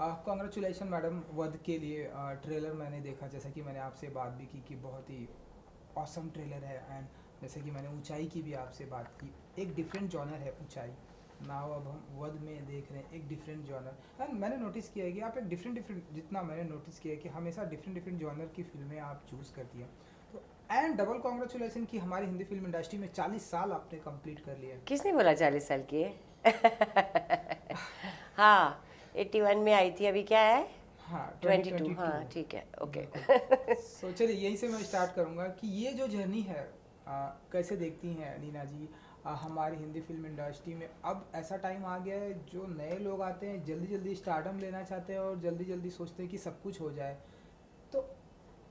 Congratulation madam वध के लिए। ट्रेलर मैंने देखा, जैसा कि मैंने आपसे बात भी की कि बहुत ही ऑसम ट्रेलर है। एंड जैसे कि मैंने ऊंचाई की भी आपसे बात की, एक डिफरेंट जॉनर है ऊंचाई। नाउ अब हम वध में देख रहे हैं एक डिफरेंट जॉनर। एंड मैंने नोटिस किया है कि आप एक डिफरेंट डिफरेंट, जितना मैंने नोटिस किया है कि हमेशा डिफरेंट डिफरेंट जॉनर की फिल्में आप चूज़ करती हैं। तो एंड डबल कॉन्ग्रेचुलेसन कि हमारी हिंदी फिल्म इंडस्ट्री में 40 साल आपने कंप्लीट कर लिए। किसने बोला 40 साल की है? हाँ, 81 में आई थी, अभी क्या है? हाँ, 22, 2022। हाँ ठीक है, ओके। बिल्कुल। सो चलिए यहीं से मैं स्टार्ट करूँगा कि ये जो जर्नी है, कैसे देखती हैं नीना जी हमारी हिंदी फिल्म इंडस्ट्री में। अब ऐसा टाइम आ गया है, जो नए लोग आते हैं जल्दी जल्दी स्टारडम लेना चाहते हैं और जल्दी जल्दी सोचते हैं कि सब कुछ हो जाए। तो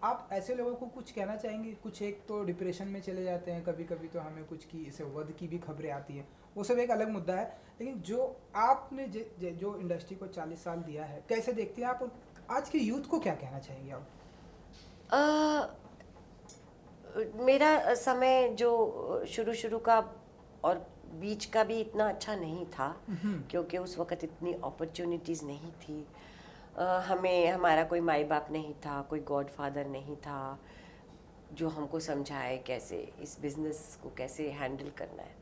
आप ऐसे लोगों को कुछ कहना चाहेंगे? कुछ एक तो डिप्रेशन में चले जाते हैं, कभी कभी तो हमें कुछ की इसे वध की भी खबरें आती हैं, वो सब एक अलग मुद्दा है। लेकिन जो आपने जो इंडस्ट्री को 40 साल दिया है, कैसे देखते हैं आप? और आज के यूथ को क्या कहना चाहेंगे आप? अ, मेरा समय जो शुरू शुरू का और बीच का भी इतना अच्छा नहीं था, हम्म। क्योंकि उस वक़्त इतनी अपॉर्चुनिटीज़ नहीं थी। हमें हमारा कोई माई बाप नहीं था, कोई गॉड फादर नहीं था जो हमको समझाए कैसे इस बिज़नेस को कैसे हैंडल करना है।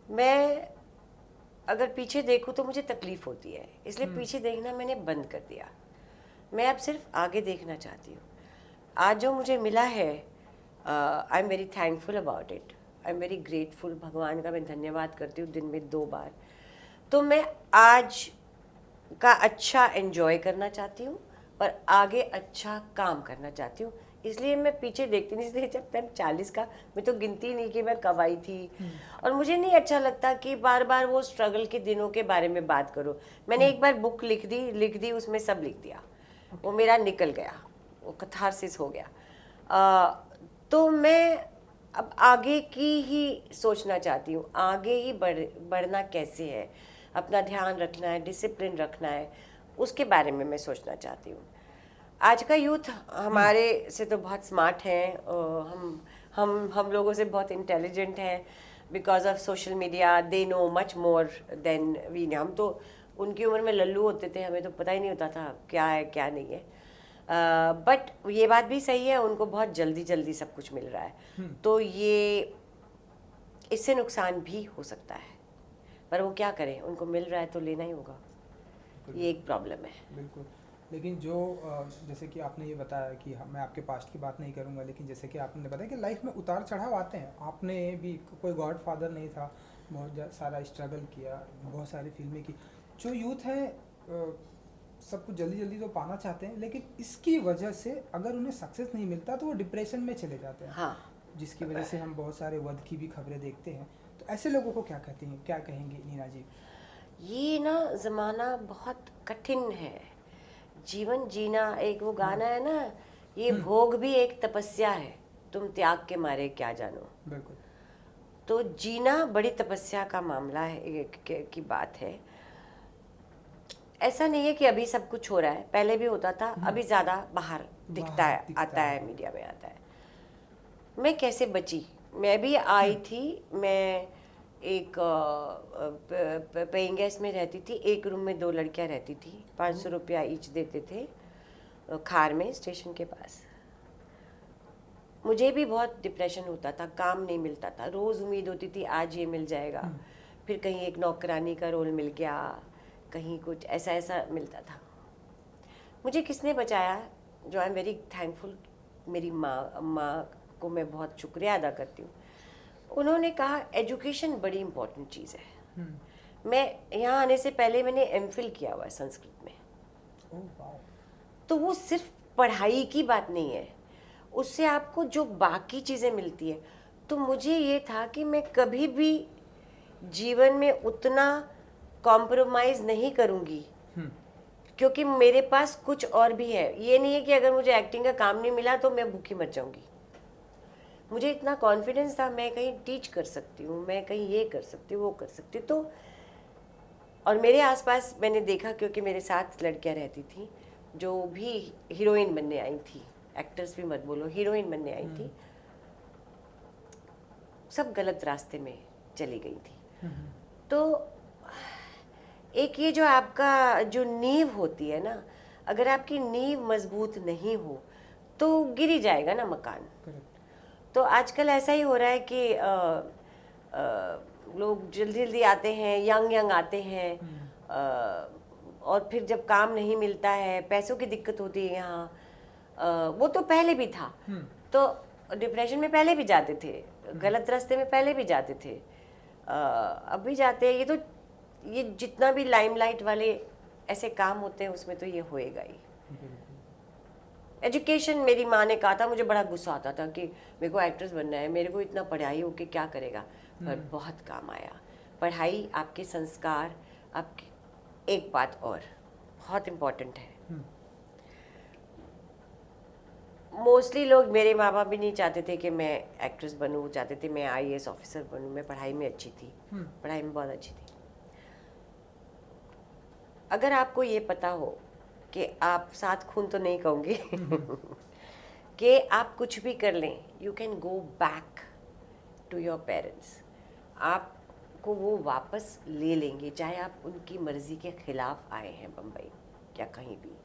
मैं अगर पीछे देखूँ तो मुझे तकलीफ़ होती है, इसलिए हम्म। पीछे देखना मैंने बंद कर दिया। मैं अब सिर्फ आगे देखना चाहती हूँ। आज जो मुझे मिला है, I am very thankful about it. I am very grateful. भगवान का मैं धन्यवाद करती हूँ दिन में 2 बार। तो मैं आज का अच्छा एंजॉय करना चाहती हूँ और आगे अच्छा काम करना चाहती हूँ। इसलिए मैं पीछे देखती नहीं, इसलिए जब तक 40 का मैं तो गिनती नहीं कि मैं कब आई थी। हम्म। और मुझे नहीं अच्छा लगता कि बार बार वो स्ट्रगल के दिनों के बारे में बात करो। मैंने हम्म। एक बार बुक लिख दी, उसमें सब लिख दिया। ओके। वो मेरा निकल गया, वो कथारसिस हो गया। तो मैं अब आगे की ही सोचना चाहती हूँ, आगे ही बढ़ना कैसे है, अपना ध्यान रखना है, डिसिप्लिन रखना है, उसके बारे में मैं सोचना चाहती हूँ। आज का यूथ हम्म। हमारे से तो बहुत स्मार्ट है, हम लोगों से बहुत इंटेलिजेंट हैं। Because of social media they know much more than we. हम तो उनकी उम्र में लल्लू होते थे, हमें तो पता ही नहीं होता था क्या है क्या नहीं है। बट ये बात भी सही है, उनको बहुत जल्दी जल्दी सब कुछ मिल रहा है। हम्म। तो ये इससे नुकसान भी हो सकता है, पर वो क्या करें, उनको मिल रहा है तो लेना ही होगा। बिल्कुल ये एक प्रॉब्लम है। बिल्कुल। लेकिन जो जैसे कि आपने ये बताया कि मैं आपके पास्ट की बात नहीं करूँगा, लेकिन जैसे कि आपने बताया कि लाइफ में उतार चढ़ाव आते हैं। आपने भी कोई गॉड फादर नहीं था, बहुत सारा स्ट्रगल किया, बहुत सारी फिल्में की। जो यूथ है सब कुछ जल्दी जल्दी तो पाना चाहते हैं, लेकिन इसकी वजह से अगर उन्हें सक्सेस नहीं मिलता तो वो डिप्रेशन में चले जाते हैं, हाँ, जिसकी वजह से हम बहुत सारे वध की भी खबरें देखते हैं। तो ऐसे लोगों को क्या कहती हैं, क्या कहेंगी नीना जी? ये ना ज़माना बहुत कठिन है। जीवन जीना, एक वो हम्म। गाना है ना, ये हम्म। भोग भी एक तपस्या है, तुम त्याग के मारे क्या जानो। बिल्कुल। तो जीना बड़ी तपस्या का मामला है, की बात है। ऐसा नहीं है कि अभी सब कुछ हो रहा है, पहले भी होता था, हम्म। अभी ज़्यादा बाहर दिखता बाहर है, आता दिखता है, है। मीडिया में आता है। मैं कैसे बची? मैं भी आई हम्म। थी। मैं एक पेइंग गेस्ट में रहती थी, एक रूम में 2 लड़कियां रहती थी, ओ। 500 रुपया ईच देते थे, खार में स्टेशन के पास। मुझे भी बहुत डिप्रेशन होता था, काम नहीं मिलता था, रोज़ उम्मीद होती थी आज ये मिल जाएगा, हम्म। फिर कहीं एक नौकरानी का रोल मिल गया, कहीं कुछ ऐसा ऐसा मिलता था। मुझे किसने बचाया? जो आई एम वेरी थैंकफुल, मेरी माँ को मैं बहुत शुक्रिया अदा करती हूँ। उन्होंने कहा एजुकेशन बड़ी इम्पोर्टेंट चीज़ है। हम्म। मैं यहाँ आने से पहले मैंने एमफिल किया हुआ है संस्कृत में। Oh wow. तो वो सिर्फ पढ़ाई की बात नहीं है, उससे आपको जो बाकी चीज़ें मिलती है। तो मुझे ये था कि मैं कभी भी जीवन में उतना कॉम्प्रोमाइज़ नहीं करूँगी, हम्म। क्योंकि मेरे पास कुछ और भी है। ये नहीं है कि अगर मुझे एक्टिंग का काम नहीं मिला तो मैं भूखी मर जाऊँगी। मुझे इतना कॉन्फिडेंस था, मैं कहीं टीच कर सकती हूँ, मैं कहीं ये कर सकती हूँ, वो कर सकती हूँ। तो और मेरे आसपास मैंने देखा, क्योंकि मेरे साथ लड़कियां रहती थी जो भी हीरोइन बनने आई थी, एक्टर्स भी मत बोलो, हीरोइन बनने आई हम्म। थी, सब गलत रास्ते में चली गई थी। हम्म। तो एक ये जो आपका जो नींव होती है ना, अगर आपकी नींव मजबूत नहीं हो तो गिर ही जाएगा ना मकान। करेक्ट। तो आजकल ऐसा ही हो रहा है कि लोग जल्दी जल्दी आते हैं, यंग यंग आते हैं, और फिर जब काम नहीं मिलता है, पैसों की दिक्कत होती है यहाँ, वो तो पहले भी था, तो डिप्रेशन में पहले भी जाते थे, गलत रास्ते में पहले भी जाते थे, अब भी जाते हैं। ये जितना भी लाइमलाइट वाले ऐसे काम होते हैं उसमें तो ये होएगा ही। एजुकेशन, मेरी माँ ने कहा था, मुझे बड़ा गुस्सा आता था कि मेरे को एक्ट्रेस बनना है, मेरे को इतना पढ़ाई होके क्या करेगा, पर बहुत काम आया। पढ़ाई, आपके संस्कार, आपके, एक बात और बहुत इम्पोर्टेंट है, मोस्टली लोग, मेरे माँ बाप भी नहीं चाहते थे कि मैं एक्ट्रेस बनूँ, चाहते थे मैं IAS ऑफिसर बनूँ। मैं पढ़ाई में अच्छी थी, पढ़ाई में बहुत अच्छी थी। अगर आपको ये पता हो कि आप, सात खून तो नहीं कहूँगी कि आप कुछ भी कर लें, you can go back to your parents, आपको वो वापस ले लेंगे, चाहे आप उनकी मर्जी के खिलाफ आए हैं बम्बई या कहीं भी,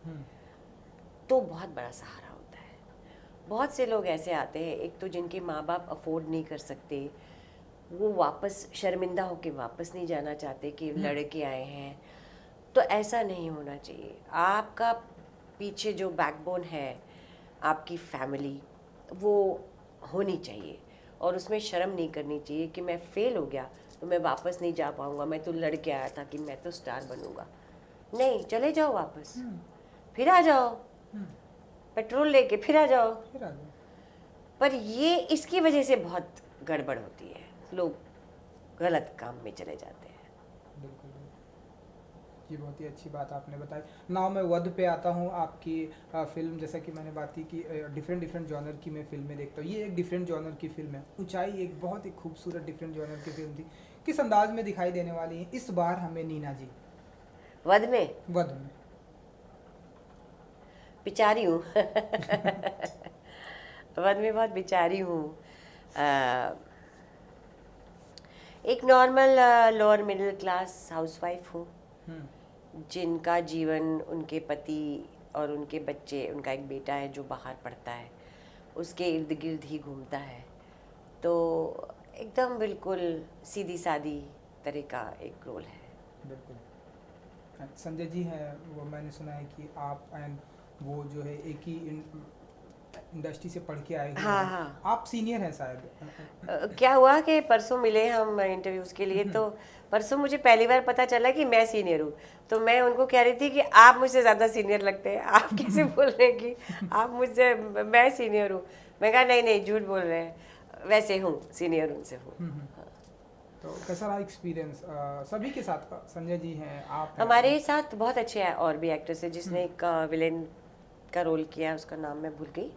तो बहुत बड़ा सहारा होता है। बहुत से लोग ऐसे आते हैं, एक तो जिनके माँ बाप अफोर्ड नहीं कर सकते, वो वापस शर्मिंदा होकर वापस नहीं जाना चाहते कि लड़के आए हैं, तो ऐसा नहीं होना चाहिए। आपका पीछे जो बैकबोन है, आपकी फैमिली, वो होनी चाहिए, और उसमें शर्म नहीं करनी चाहिए कि मैं फेल हो गया तो मैं वापस नहीं जा पाऊँगा, मैं तो लड़के आया था कि मैं तो स्टार बनूँगा। नहीं, चले जाओ वापस, फिर आ जाओ, पेट्रोल लेके फिर आ जाओ। पर ये, इसकी वजह से बहुत गड़बड़ होती है, लोग गलत काम में चले जाते हैं। बिल्कुल, ये बहुत ही अच्छी बात आपने बताई। नाउ मैं वध पे आता हूँ। आपकी फिल्म, जैसा कि मैंने बात की कि डिफरेंट जॉनर की मैं फिल्में देखता हूँ, ये एक डिफरेंट जॉनर की फिल्म है। ऊंचाई एक बहुत ही खूबसूरत डिफरेंट जॉनर की फिल्म थी। किस अंदाज में दिखाई देने वाली है इस बार हमें नीना जी वध में? वध में बेचारी हूँ वध में बहुत बेचारी हूँ। एक normal lower middle class housewife हूँ, जिनका जीवन, उनके पति और उनके बच्चे, उनका एक बेटा है जो बाहर पढ़ता है, उसके इर्द गिर्द ही घूमता है। तो एकदम बिल्कुल सीधी सादी तरह का एक रोल है। बिल्कुल। संजय जी हैं, वो मैंने सुना है कि आप एंड वो जो है एक ही इंडस्ट्री से पढ़ के आए हुए हाँ हैं। हाँ। आप सीनियर हैं शायद। क्या हुआ कि परसों मिले हम इंटरव्यूज के लिए, तो परसों मुझे पहली बार पता चला कि मैं सीनियर हूँ। तो मैं उनको कह रही थी कि आप मुझसे ज़्यादा सीनियर लगते हैं, आप कैसे बोल रहे हैं कि आप मुझसे, मैं सीनियर हूँ। मैं कहा नहीं नहीं, झूठ बोल रहे हैं, वैसे हूँ, सीनियर उनसे हूँ। तो कैसा रहा एक्सपीरियंस सभी के साथ का? संजय जी हैं, आप हैं। हमारे साथ बहुत अच्छे हैं और भी एक्टर्स है, जिसने एक विलेन का रोल किया है, उसका नाम मैं भूल गई,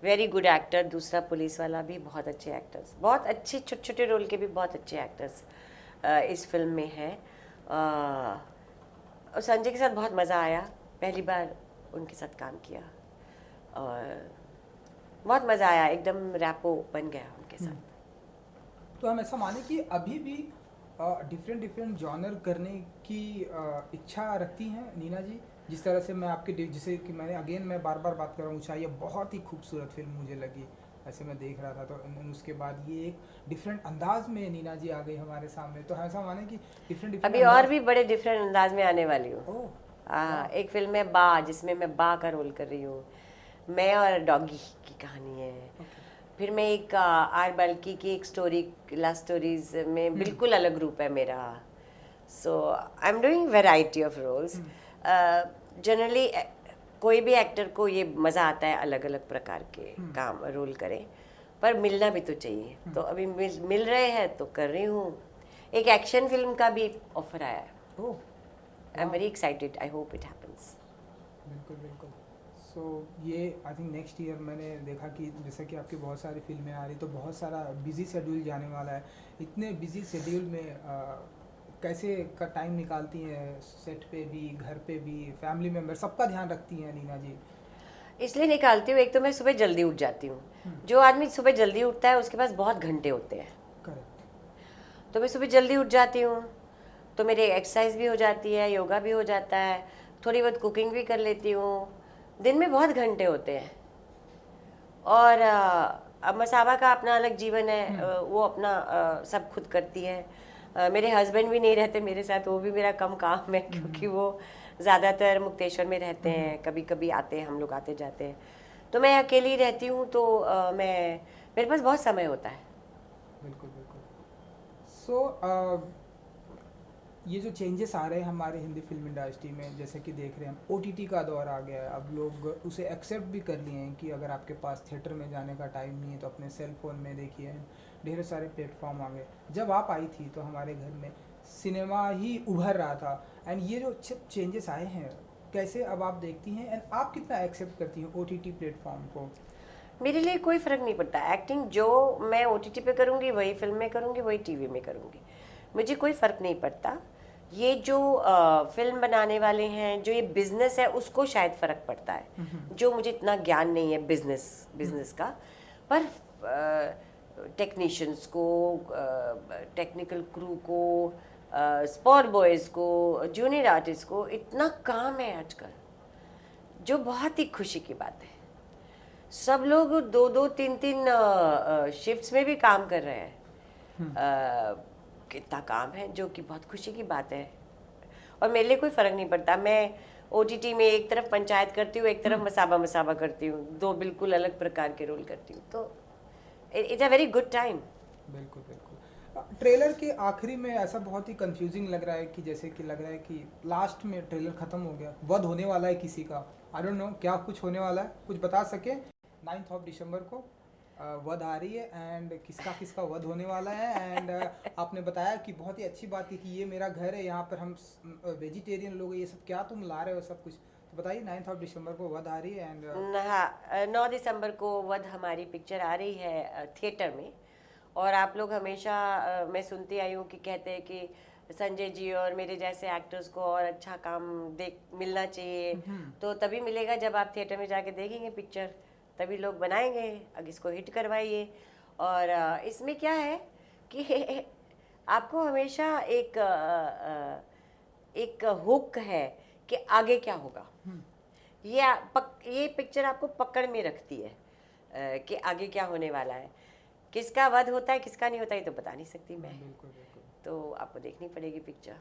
वेरी गुड एक्टर। दूसरा पुलिस वाला भी बहुत अच्छे एक्टर्स, बहुत अच्छे छोटे छोटे रोल के भी बहुत अच्छे एक्टर्स इस फिल्म में है। और संजय के साथ बहुत मज़ा आया, पहली बार उनके साथ काम किया और बहुत मज़ा आया, एकदम रैपो बन गया उनके साथ। तो हम ऐसा माने कि अभी भी डिफरेंट जॉनर करने की इच्छा रखती हैं नीना जी? जिस तरह से मैं आपके, जिसे कि मैं बार बार बात कर रहा हूँ, ऊंचाई बहुत ही खूबसूरत फिल्म मुझे लगी, ऐसे मैं देख रहा था, तो उसके बाद ये एक डिफरेंट अंदाज में नीना जी आ गई हमारे सामने। तो ऐसा माने कि डिफरेंट अभी और भी बड़े डिफरेंट अंदाज में आने वाली हूँ। एक फिल्म है बा, जिसमें मैं बा का रोल कर रही हूँ, मैं और डॉगी की कहानी है। फिर मैं एक आर बाल्की की एक स्टोरी, लव स्टोरीज में बिल्कुल अलग रूप है मेरा। So I am doing variety of roles. Generally कोई भी एक्टर को ये मज़ा आता है अलग अलग प्रकार के काम रोल करें, पर मिलना भी तो चाहिए। तो अभी मिल रहे हैं तो कर रही हूँ। एक एक्शन फिल्म का भी ऑफर आया है। I am very excited, I hope it happens. बिल्कुल बिल्कुल। सो ये आई थिंक नेक्स्ट ईयर मैंने देखा कि जैसा कि आपकी बहुत सारी फिल्में आ रही, तो बहुत सारा बिजी शेड्यूल जाने वाला है। इतने बिजी शेड्यूल में कैसे का टाइम निकालती हैं? सेट पे भी, घर पे भी, फैमिली मेम्बर, सबका ध्यान रखती हैं नीना जी? इसलिए निकालती हूँ, एक तो मैं सुबह जल्दी उठ जाती हूँ। जो आदमी सुबह जल्दी उठता है उसके पास बहुत घंटे होते हैं। करेक्ट। तो मैं सुबह जल्दी उठ जाती हूँ, तो मेरी एक्सरसाइज भी हो जाती है, योगा भी हो जाता है, थोड़ी बहुत कुकिंग भी कर लेती हूँ। दिन में बहुत घंटे होते हैं। और अब मसाबा का अपना अलग जीवन है, वो अपना सब खुद करती है। मेरे हस्बैंड भी नहीं रहते मेरे साथ, वो भी मेरा कम काम है क्योंकि वो ज़्यादातर मुक्तेश्वर में रहते हैं, कभी कभी आते हैं, हम लोग आते जाते हैं। तो मैं अकेली रहती हूँ, तो मेरे पास बहुत समय होता है। बिल्कुल बिल्कुल। ये जो चेंजेस आ रहे हैं हमारे हिंदी फिल्म इंडस्ट्री में, जैसे कि देख रहे हैं हम ओटीटी का दौर आ गया है, अब लोग उसे एक्सेप्ट भी कर लिए हैं कि अगर आपके पास थिएटर में जाने का टाइम नहीं है तो अपने सेल फ़ोन में देखिए। ढेर सारे प्लेटफॉर्म आ गए। जब आप आई थी तो हमारे घर में सिनेमा ही उभर रहा था, एंड ये जो चेंजेस आए हैं कैसे अब आप देखती हैं, एंड आप कितना एक्सेप्ट करती हैं ओटीटी प्लेटफॉर्म को? मेरे लिए कोई फ़र्क नहीं पड़ता। एक्टिंग जो मैं ओटीटी पे करूँगी वही फिल्म में करूँगी, वही टीवी में करूँगी, मुझे कोई फ़र्क नहीं पड़ता। ये जो फिल्म बनाने वाले हैं, जो ये बिजनेस है, उसको शायद फ़र्क पड़ता है, जो मुझे इतना ज्ञान नहीं है बिजनेस का। पर टेक्नीशियंस को, टेक्निकल क्रू को, स्पॉट बॉयज़ को, जूनियर आर्टिस्ट को इतना काम है आजकल, जो बहुत ही खुशी की बात है। सब लोग 2-2, 3-3 शिफ्ट्स में भी काम कर रहे हैं। कितना काम है, जो कि बहुत खुशी की बात है। और मेरे लिए कोई फ़र्क नहीं पड़ता। मैं ओटीटी में एक तरफ पंचायत करती हूँ, एक तरफ मसाबा करती हूँ, दो बिल्कुल अलग प्रकार के रोल करती हूँ। तो it's a very good time. बिल्कुल बिल्कुल। ट्रेलर के आखिरी में ऐसा बहुत ही कंफ्यूजिंग लग रहा है कि जैसे कि लग रहा है कि लास्ट में ट्रेलर ख़त्म हो गया, वध होने वाला है किसी का। आई डोंट नो क्या कुछ होने वाला है, कुछ बता सके? 9 दिसंबर को वध आ रही है, एंड किसका किसका वध होने वाला है। एंड आपने बताया कि बहुत ही अच्छी बात है कि ये मेरा घर है, यहाँ पर हम वेजिटेरियन लोग हैं, ये सब क्या तुम ला रहे हो सब कुछ। तो बताइए, 9 दिसंबर को वध आ रही है, एंड हाँ, 9 दिसंबर को वध हमारी पिक्चर आ रही है थिएटर में। और आप लोग हमेशा मैं सुनती आई हूँ कि कहते हैं कि संजय जी और मेरे जैसे एक्टर्स को और अच्छा काम मिलना चाहिए। तो तभी मिलेगा जब आप थिएटर में जाके देखेंगे पिक्चर, तभी लोग बनाएंगे। अब इसको हिट करवाइए। और इसमें क्या है कि आपको हमेशा एक हुक है कि आगे क्या होगा। ये पिक्चर आपको पकड़ में रखती है कि आगे क्या होने वाला है। किसका वध होता है, किसका नहीं होता, ये तो बता नहीं सकती मैं। बिल्कुल बिल्कुल। तो आपको देखनी पड़ेगी पिक्चर।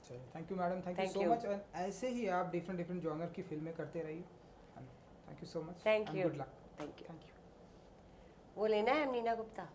चलिए, thank you madam, thank you Thank so you. Much. And ऐसे ही आप डिफरेंट जॉनर की फिल्में करते रहिए। Thank you so much. Thank you. Good luck. Thank you. Thank you. वो लेना है मीना गुप्ता।